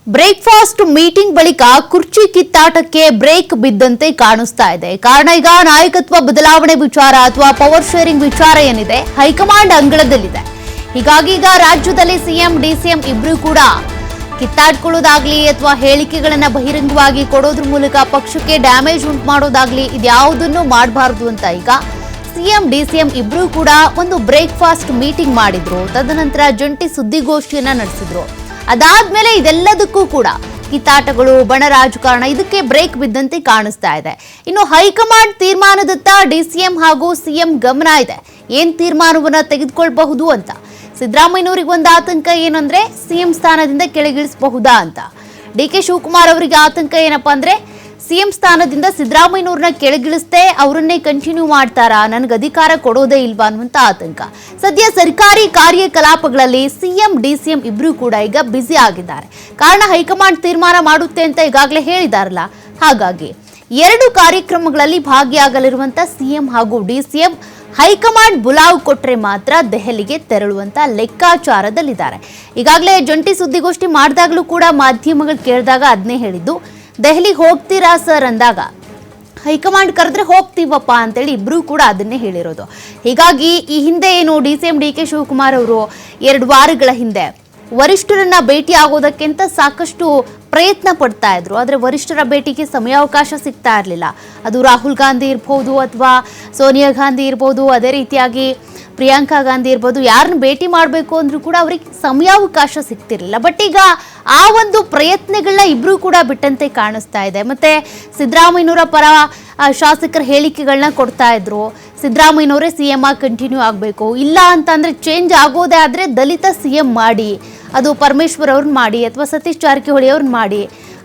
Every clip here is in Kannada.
ಬ್ರೇಕ್ಫಾಸ್ಟ್ ಮೀಟಿಂಗ್ ಬಳಿಕ ಕುರ್ಚಿ ಕಿತ್ತಾಟಕ್ಕೆ ಬ್ರೇಕ್ ಬಿದ್ದಂತೆ ಕಾಣಿಸ್ತಾ ಇದೆ. ಕಾರಣ ಈಗ ನಾಯಕತ್ವ ಬದಲಾವಣೆ ವಿಚಾರ ಅಥವಾ ಪವರ್ ಶೇರಿಂಗ್ ವಿಚಾರ ಏನಿದೆ ಹೈಕಮಾಂಡ್ ಅಂಗಳದಲ್ಲಿದೆ. ಹೀಗಾಗಿ ಈಗ ರಾಜ್ಯದಲ್ಲಿ ಸಿಎಂ ಡಿಸಿಎಂ ಇಬ್ರು ಕೂಡ ಕಿತ್ತಾಡ್ಕೊಳ್ಳೋದಾಗ್ಲಿ ಅಥವಾ ಹೇಳಿಕೆಗಳನ್ನ ಬಹಿರಂಗವಾಗಿ ಕೊಡೋದ್ರ ಮೂಲಕ ಪಕ್ಷಕ್ಕೆ ಡ್ಯಾಮೇಜ್ ಉಂಟು ಮಾಡೋದಾಗ್ಲಿ ಇದ್ಯಾವುದನ್ನು ಮಾಡಬಾರದು ಅಂತ ಈಗ ಸಿಎಂ ಡಿಸಿಎಂ ಇಬ್ರು ಕೂಡ ಒಂದು ಬ್ರೇಕ್ಫಾಸ್ಟ್ ಮೀಟಿಂಗ್ ಮಾಡಿದ್ರು. ತದನಂತರ ಜಂಟಿ ಸುದ್ದಿಗೋಷ್ಠಿಯನ್ನ ನಡೆಸಿದ್ರು. ಅದಾದ್ಮೇಲೆ ಇದೆಲ್ಲದಕ್ಕೂ ಕೂಡ ಕಿತ್ತಾಟಗಳು, ಬಣ ರಾಜಕಾರಣ ಇದಕ್ಕೆ ಬ್ರೇಕ್ ಬಿದ್ದಂತೆ ಕಾಣಿಸ್ತಾ ಇದೆ. ಇನ್ನು ಹೈಕಮಾಂಡ್ ತೀರ್ಮಾನದತ್ತ ಡಿಸಿಎಂ ಹಾಗೂ ಸಿಎಂ ಗಮನ ಇದೆ. ಏನ್ ತೀರ್ಮಾನವನ್ನ ತೆಗೆದುಕೊಳ್ಳಬಹುದು ಅಂತ. ಸಿದ್ದರಾಮಯ್ಯನವರಿಗೆ ಒಂದು ಆತಂಕ ಏನಂದ್ರೆ ಸಿಎಂ ಸ್ಥಾನದಿಂದ ಕೆಳಗಿಳಿಸಬಹುದಾ ಅಂತ. ಡಿಕೆ ಶಿವಕುಮಾರ್ ಅವರಿಗೆ ಆತಂಕ ಏನಪ್ಪಾ ಅಂದ್ರೆ ಸಿಎಂ ಸ್ಥಾನದಿಂದ ಸಿದ್ದರಾಮಯ್ಯನವ್ರನ್ನ ಕೆಳಗಿಳಿಸ್ದೆ ಅವರನ್ನೇ ಕಂಟಿನ್ಯೂ ಮಾಡ್ತಾರಾ, ನನಗೆ ಅಧಿಕಾರ ಕೊಡೋದೇ ಇಲ್ವಾ ಅನ್ನುವಂತ ಆತಂಕ. ಸದ್ಯ ಸರ್ಕಾರಿ ಕಾರ್ಯಕಲಾಪಗಳಲ್ಲಿ ಸಿಎಂ ಡಿಸಿಎಂ ಇಬ್ರು ಕೂಡ ಈಗ ಬ್ಯುಸಿ ಆಗಿದ್ದಾರೆ. ಕಾರಣ ಹೈಕಮಾಂಡ್ ತೀರ್ಮಾನ ಮಾಡುತ್ತೆ ಅಂತ ಈಗಾಗಲೇ ಹೇಳಿದಾರಲ್ಲ. ಹಾಗಾಗಿ ಎರಡು ಕಾರ್ಯಕ್ರಮಗಳಲ್ಲಿ ಭಾಗಿಯಾಗಲಿರುವಂತ ಸಿಎಂ ಹಾಗೂ ಡಿಸಿಎಂ ಹೈಕಮಾಂಡ್ ಬುಲಾವ್ ಕೊಟ್ರೆ ಮಾತ್ರ ದೆಹಲಿಗೆ ತೆರಳುವಂತ ಲೆಕ್ಕಾಚಾರದಲ್ಲಿದ್ದಾರೆ. ಈಗಾಗಲೇ ಜಂಟಿ ಸುದ್ದಿಗೋಷ್ಠಿ ಮಾಡಿದಾಗಲೂ ಕೂಡ ಮಾಧ್ಯಮಗಳು ಕೇಳಿದಾಗ ಅದನ್ನೇ ಹೇಳಿದ್ದು, ದೆಹಲಿಗೆ ಹೋಗ್ತೀರಾ ಸರ್ ಅಂದಾಗ ಹೈಕಮಾಂಡ್ ಕರೆದ್ರೆ ಹೋಗ್ತೀವಪ್ಪ ಅಂತೇಳಿ ಇಬ್ರು ಕೂಡ ಅದನ್ನೇ ಹೇಳಿರೋದು. ಹೀಗಾಗಿ ಈ ಹಿಂದೆ ಏನು ಡಿಸಿಎಂ ಡಿಕೆ ಶಿವಕುಮಾರ್ ಅವರು 2 ವಾರಗಳ ಹಿಂದೆ ವರಿಷ್ಠರನ್ನ ಭೇಟಿ ಆಗೋದಕ್ಕಿಂತ ಸಾಕಷ್ಟು ಪ್ರಯತ್ನ ಪಡ್ತಾ ಇದ್ರು. ಆದರೆ ವರಿಷ್ಠರ ಭೇಟಿಗೆ ಸಮಯಾವಕಾಶ ಸಿಗ್ತಾ ಇರಲಿಲ್ಲ. ಅದು ರಾಹುಲ್ ಗಾಂಧಿ ಇರ್ಬೋದು ಅಥವಾ ಸೋನಿಯಾ ಗಾಂಧಿ ಇರ್ಬೋದು, ಅದೇ ರೀತಿಯಾಗಿ ಪ್ರಿಯಾಂಕಾ ಗಾಂಧಿ ಇರ್ಬೋದು, ಯಾರನ್ನ ಭೇಟಿ ಮಾಡಬೇಕು ಅಂದ್ರೂ ಕೂಡ ಅವ್ರಿಗೆ ಸಮಯಾವಕಾಶ ಸಿಗ್ತಿರ್ಲಿಲ್ಲ. ಬಟ್ ಈಗ ಆ ಒಂದು ಪ್ರಯತ್ನಗಳನ್ನ ಇಬ್ರು ಕೂಡ ಬಿಟ್ಟಂತೆ ಕಾಣಿಸ್ತಾ ಇದೆ. ಮತ್ತೆ ಸಿದ್ದರಾಮಯ್ಯನವರ ಪರ ಶಾಸಕರ ಹೇಳಿಕೆಗಳನ್ನ ಕೊಡ್ತಾ ಇದ್ರು. ಸಿದ್ದರಾಮಯ್ಯನವರೇ ಸಿಎಂ ಆಗಿ ಕಂಟಿನ್ಯೂ ಆಗಬೇಕು, ಇಲ್ಲ ಅಂತಂದ್ರೆ ಚೇಂಜ್ ಆಗೋದೇ ಆದ್ರೆ ದಲಿತ ಸಿಎಂ ಮಾಡಿ, ಅದು ಪರಮೇಶ್ವರ್ ಅವ್ರನ್ನ ಮಾಡಿ ಅಥವಾ ಸತೀಶ್ ಜಾರಕಿಹೊಳಿ ಅವ್ರನ್ನ ಮಾಡಿ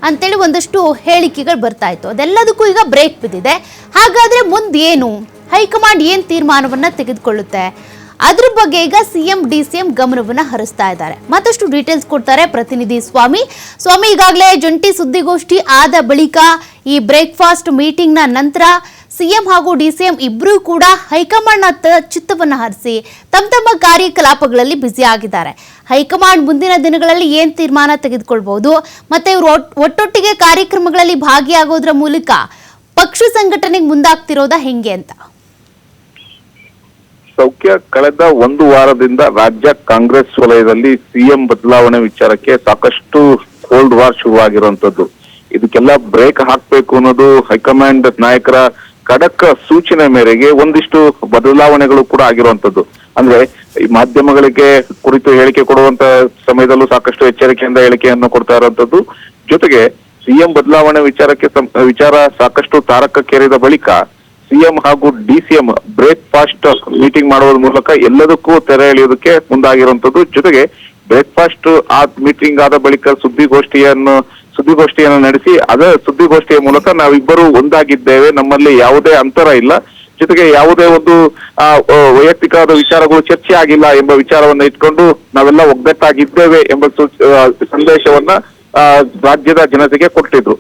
ಅಂತೇಳಿ ಒಂದಷ್ಟು ಹೇಳಿಕೆಗಳು ಬರ್ತಾ ಇತ್ತು. ಅದೆಲ್ಲದಕ್ಕೂ ಈಗ ಬ್ರೇಕ್ ಬಿದ್ದಿದೆ. ಹಾಗಾದ್ರೆ ಮುಂದೇನು, ಹೈಕಮಾಂಡ್ ಏನ್ ತೀರ್ಮಾನವನ್ನ ತೆಗೆದುಕೊಳ್ಳುತ್ತೆ, ಅದ್ರ ಬಗ್ಗೆ ಈಗ ಸಿಎಂ ಡಿಸಿಎಂ ಗಮನವನ್ನ ಹರಿಸ್ತಾ ಇದ್ದಾರೆ. ಮತ್ತಷ್ಟು ಡೀಟೇಲ್ಸ್ ಕೊಡ್ತಾರೆ ಪ್ರತಿನಿಧಿ ಸ್ವಾಮಿ. ಈಗಾಗಲೇ ಜಂಟಿ ಸುದ್ದಿಗೋಷ್ಠಿ ಆದ ಬಳಿಕ ಈ ಬ್ರೇಕ್ಫಾಸ್ಟ್ ಮೀಟಿಂಗ್ ನ ನಂತರ ಸಿಎಂ ಹಾಗೂ ಡಿಸಿಎಂ ಇಬ್ರು ಕೂಡ ಹೈಕಮಾಂಡ್ ಚಿತ್ತವನ್ನ ಹರಿಸಿ ತಮ್ಮ ಕಾರ್ಯಕಲಾಪಗಳಲ್ಲಿ ಬ್ಯುಸಿ ಆಗಿದ್ದಾರೆ. ಹೈಕಮಾಂಡ್ ಮುಂದಿನ ದಿನಗಳಲ್ಲಿ ಏನ್ ತೀರ್ಮಾನ ತೆಗೆದುಕೊಳ್ಬಹುದು, ಮತ್ತೆ ಇವರು ಒಟ್ಟೊಟ್ಟಿಗೆ ಕಾರ್ಯಕ್ರಮಗಳಲ್ಲಿ ಭಾಗಿಯಾಗೋದ್ರ ಮೂಲಕ ಪಕ್ಷ ಸಂಘಟನೆಗೆ ಮುಂದಾಗ್ತಿರೋದ ಹೆಂಗೆ ಅಂತ. ಸೌಖ್ಯ, ಕಳೆದ 1 ವಾರದಿಂದ ರಾಜ್ಯ ಕಾಂಗ್ರೆಸ್ ವಲಯದಲ್ಲಿ ಸಿಎಂ ಬದಲಾವಣೆ ವಿಚಾರಕ್ಕೆ ಸಾಕಷ್ಟು ಕೋಲ್ಡ್ ವಾರ್ ಶುರುವಾಗಿರುವಂತದ್ದು. ಇದಕ್ಕೆಲ್ಲ ಬ್ರೇಕ್ ಹಾಕ್ಬೇಕು ಅನ್ನೋದು ಹೈಕಮಾಂಡ್ ನಾಯಕರ ಖಡಕ್ ಸೂಚನೆ ಮೇರೆಗೆ ಒಂದಿಷ್ಟು ಬದಲಾವಣೆಗಳು ಕೂಡ ಆಗಿರುವಂತದ್ದು. ಅಂದ್ರೆ ಈ ಮಾಧ್ಯಮಗಳಿಗೆ ಕುರಿತು ಹೇಳಿಕೆ ಕೊಡುವಂತ ಸಮಯದಲ್ಲೂ ಸಾಕಷ್ಟು ಎಚ್ಚರಿಕೆಯಿಂದ ಹೇಳಿಕೆಯನ್ನು ಕೊಡ್ತಾ ಇರುವಂತದ್ದು. ಜೊತೆಗೆ ಸಿಎಂ ಬದಲಾವಣೆ ವಿಚಾರ ಸಾಕಷ್ಟು ತಾರಕಕ್ಕೇರಿದ ಬಳಿಕ ಸಿಎಂ ಹಾಗೂ ಡಿಸಿಎಂ ಬ್ರೇಕ್ಫಾಸ್ಟ್ ಮೀಟಿಂಗ್ ಮಾಡುವ ಮೂಲಕ ಎಲ್ಲದಕ್ಕೂ ತೆರೆ ಎಳೆಯೋದಕ್ಕೆ ಮುಂದಾಗಿರುವಂತದ್ದು. ಜೊತೆಗೆ ಬ್ರೇಕ್ಫಾಸ್ಟ್ ಮೀಟಿಂಗ್ ಆದ ಬಳಿಕ ಸುದ್ದಿಗೋಷ್ಠಿಯನ್ನು ನಡೆಸಿ ಸುದ್ದಿಗೋಷ್ಠಿಯ ಮೂಲಕ ನಾವಿಬ್ಬರು ಒಂದಾಗಿದ್ದೇವೆ, ನಮ್ಮಲ್ಲಿ ಯಾವುದೇ ಅಂತರ ಇಲ್ಲ, ಜೊತೆಗೆ ಯಾವುದೇ ಒಂದು ವೈಯಕ್ತಿಕವಾದ ವಿಚಾರಗಳು ಚರ್ಚೆ ಆಗಿಲ್ಲ ಎಂಬ ವಿಚಾರವನ್ನ ಇಟ್ಕೊಂಡು ನಾವೆಲ್ಲ ಒಗ್ಗಟ್ಟಾಗಿದ್ದೇವೆ ಎಂಬ ಸಂದೇಶವನ್ನ ರಾಜ್ಯದ ಜನತೆಗೆ ಕೊಟ್ಟಿದ್ರು.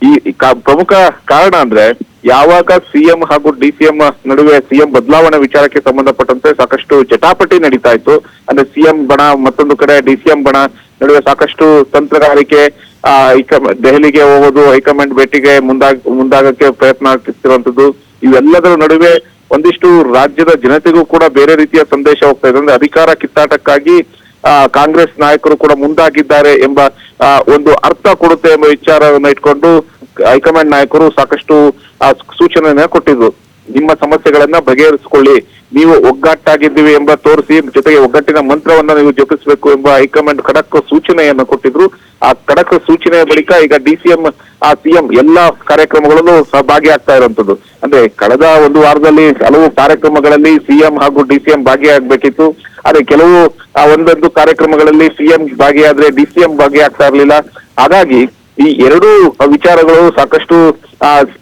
ಈ ಪ್ರಮುಖ ಕಾರಣ ಅಂದ್ರೆ ಯಾವಾಗ ಸಿಎಂ ಹಾಗೂ ಡಿಸಿಎಂ ನಡುವೆ ಸಿಎಂ ಬದಲಾವಣೆ ವಿಚಾರಕ್ಕೆ ಸಂಬಂಧಪಟ್ಟಂತೆ ಸಾಕಷ್ಟು ಜಟಾಪಟಿ ನಡೀತಾ ಇತ್ತು. ಅಂದ್ರೆ ಸಿಎಂ ಬಣ ಮತ್ತೊಂದು ಕಡೆ ಡಿಸಿಎಂ ಬಣ ನಡುವೆ ಸಾಕಷ್ಟು ತಂತ್ರಗಾರಿಕೆ, ದೆಹಲಿಗೆ ಹೋಗೋದು, ಹೈಕಮಾಂಡ್ ಭೇಟಿಗೆ ಮುಂದಾಗಕ್ಕೆ ಪ್ರಯತ್ನ ಆಗ್ತಿರುವಂತದ್ದು. ಇವೆಲ್ಲದರ ನಡುವೆ ಒಂದಿಷ್ಟು ರಾಜ್ಯದ ಜನತೆಗೂ ಕೂಡ ಬೇರೆ ರೀತಿಯ ಸಂದೇಶ ಹೋಗ್ತಾ ಇದೆ. ಅಂದ್ರೆ ಅಧಿಕಾರ ಕಿತ್ತಾಟಕ್ಕಾಗಿ ಕಾಂಗ್ರೆಸ್ ನಾಯಕರು ಕೂಡ ಮುಂದಾಗಿದ್ದಾರೆ ಎಂಬ ಒಂದು ಅರ್ಥ ಕೊಡುತ್ತೆ ಎಂಬ ವಿಚಾರವನ್ನ ಇಟ್ಕೊಂಡು ಹೈಕಮಾಂಡ್ ನಾಯಕರು ಸಾಕಷ್ಟು ಸೂಚನೆಯನ್ನ ಕೊಟ್ಟಿದ್ರು. ನಿಮ್ಮ ಸಮಸ್ಯೆಗಳನ್ನ ಬಗೆಹರಿಸಿಕೊಳ್ಳಿ, ನೀವು ಒಗ್ಗಟ್ಟಾಗಿದ್ದೀವಿ ಎಂಬ ತೋರಿಸಿ, ಜೊತೆಗೆ ಒಗ್ಗಟ್ಟಿನ ಮಂತ್ರವನ್ನ ನೀವು ಜಪಿಸಬೇಕು ಎಂಬ ಹೈಕಮಾಂಡ್ ಖಡಕ್ ಸೂಚನೆಯನ್ನು ಕೊಟ್ಟಿದ್ರು. ಆ ಖಡಕ್ ಸೂಚನೆಯ ಬಳಿಕ ಈಗ ಡಿಸಿಎಂ ಸಿಎಂ ಎಲ್ಲಾ ಕಾರ್ಯಕ್ರಮಗಳಲ್ಲೂ ಭಾಗಿಯಾಗ್ತಾ ಇರುವಂತದ್ದು. ಅಂದ್ರೆ ಕಳೆದ 1 ವಾರದಲ್ಲಿ ಹಲವು ಕಾರ್ಯಕ್ರಮಗಳಲ್ಲಿ ಸಿಎಂ ಹಾಗೂ ಡಿಸಿಎಂ ಭಾಗಿಯಾಗಬೇಕಿತ್ತು. ಆದ್ರೆ ಕೆಲವು ಒಂದೊಂದು ಕಾರ್ಯಕ್ರಮಗಳಲ್ಲಿ ಸಿಎಂ ಭಾಗಿಯಾದ್ರೆ ಡಿಸಿಎಂ ಭಾಗಿಯಾಗ್ತಾ ಇರ್ಲಿಲ್ಲ. ಹಾಗಾಗಿ ಈ ಎರಡೂ ವಿಚಾರಗಳು ಸಾಕಷ್ಟು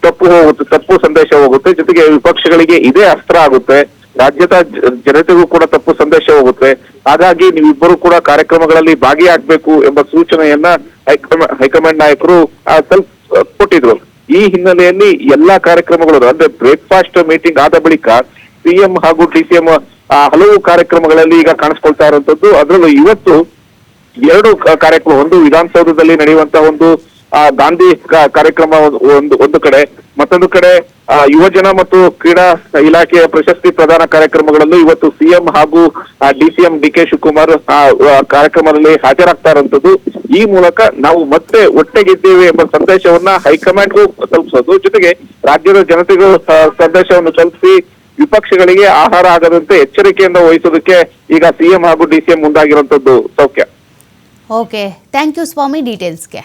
ತಪ್ಪು ಸಂದೇಶ ಹೋಗುತ್ತೆ. ಜೊತೆಗೆ ವಿಪಕ್ಷಗಳಿಗೆ ಇದೇ ಅಸ್ತ್ರ ಆಗುತ್ತೆ, ರಾಜ್ಯದ ಜನತೆಗೂ ಕೂಡ ತಪ್ಪು ಸಂದೇಶ ಹೋಗುತ್ತೆ. ಹಾಗಾಗಿ ನೀವಿಬ್ಬರು ಕೂಡ ಕಾರ್ಯಕ್ರಮಗಳಲ್ಲಿ ಭಾಗಿಯಾಗಬೇಕು ಎಂಬ ಸೂಚನೆಯನ್ನ ಹೈಕಮಾಂಡ್ ನಾಯಕರು ಸ್ವಲ್ಪ ಕೊಟ್ಟಿದ್ರು. ಈ ಹಿನ್ನೆಲೆಯಲ್ಲಿ ಎಲ್ಲಾ ಕಾರ್ಯಕ್ರಮಗಳು ಅಂದ್ರೆ ಬ್ರೇಕ್ಫಾಸ್ಟ್ ಮೀಟಿಂಗ್ ಆದ ಬಳಿಕ ಸಿಎಂ ಹಾಗೂ ಡಿಸಿಎಂ ಹಲವು ಕಾರ್ಯಕ್ರಮಗಳಲ್ಲಿ ಈಗ ಕಾಣಿಸ್ಕೊಳ್ತಾ ಇರುವಂತದ್ದು. ಅದರಲ್ಲೂ ಇವತ್ತು ಎರಡು ಕಾರ್ಯಕ್ರಮ, ಒಂದು ವಿಧಾನಸೌಧದಲ್ಲಿ ನಡೆಯುವಂತಹ ಒಂದು ಗಾಂಧಿ ಕಾರ್ಯಕ್ರಮ ಒಂದು ಕಡೆ, ಮತ್ತೊಂದು ಕಡೆ ಯುವಜನ ಮತ್ತು ಕ್ರೀಡಾ ಇಲಾಖೆಯ ಪ್ರಶಸ್ತಿ ಪ್ರದಾನ ಕಾರ್ಯಕ್ರಮಗಳಲ್ಲೂ ಇವತ್ತು ಸಿಎಂ ಹಾಗೂ ಡಿಸಿಎಂ ಡಿ.ಕೆ. ಶಿವಕುಮಾರ್ ಕಾರ್ಯಕ್ರಮದಲ್ಲಿ ಹಾಜರಾಗ್ತಾ ಇರುವಂತದ್ದು. ಈ ಮೂಲಕ ನಾವು ಮತ್ತೆ ಒಟ್ಟೆಗಿದ್ದೇವೆ ಎಂಬ ಸಂದೇಶವನ್ನ ಹೈಕಮಾಂಡ್ಗೂ ತಲುಪಿಸೋದು, ಜೊತೆಗೆ ರಾಜ್ಯದ ಜನತೆಗೂ ಸಂದೇಶವನ್ನು ತಲುಪಿಸಿ ವಿಪಕ್ಷಗಳಿಗೆ ಆಹಾರ ಆಗದಂತೆ ಎಚ್ಚರಿಕೆಯಿಂದ ವಹಿಸೋದಕ್ಕೆ ಈಗ ಸಿಎಂ ಹಾಗೂ ಡಿಸಿಎಂ ಮುಂದಾಗಿರುವಂತದ್ದು. ಸೌಖ್ಯ. ಓಕೆ, ಥ್ಯಾಂಕ್ ಯು ಸ್ವಾಮಿ ಡೀಟೇಲ್ಸ್ಗೆ.